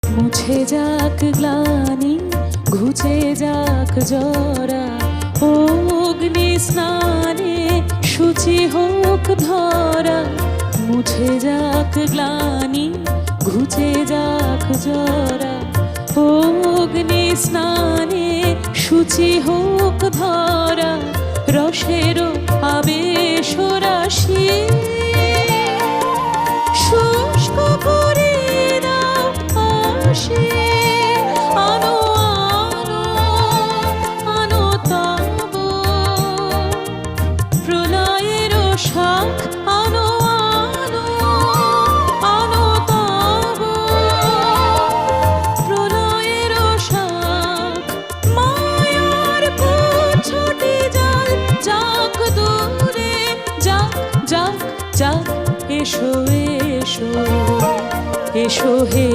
মুছে যাক গ্লানি, ঘুচে যাক জরা, অগ্নি স্নানে শুচি হোক ধরা। মুছে যাক গ্লানি, ঘুচে যাক জরা, অগ্নি স্নানে শুচি হোক ধরা। রসের আবেশ রাশি শুষ্ক করে দাও আসে। আনো আনো আনো তব প্রলয়ের শাখ, আনো আনো আনো তব প্রলয়ের শাখ। মায়ার পুচ্ছটি জল যাক দূরে, যাক যাক যাক। এসো এসো এসো হে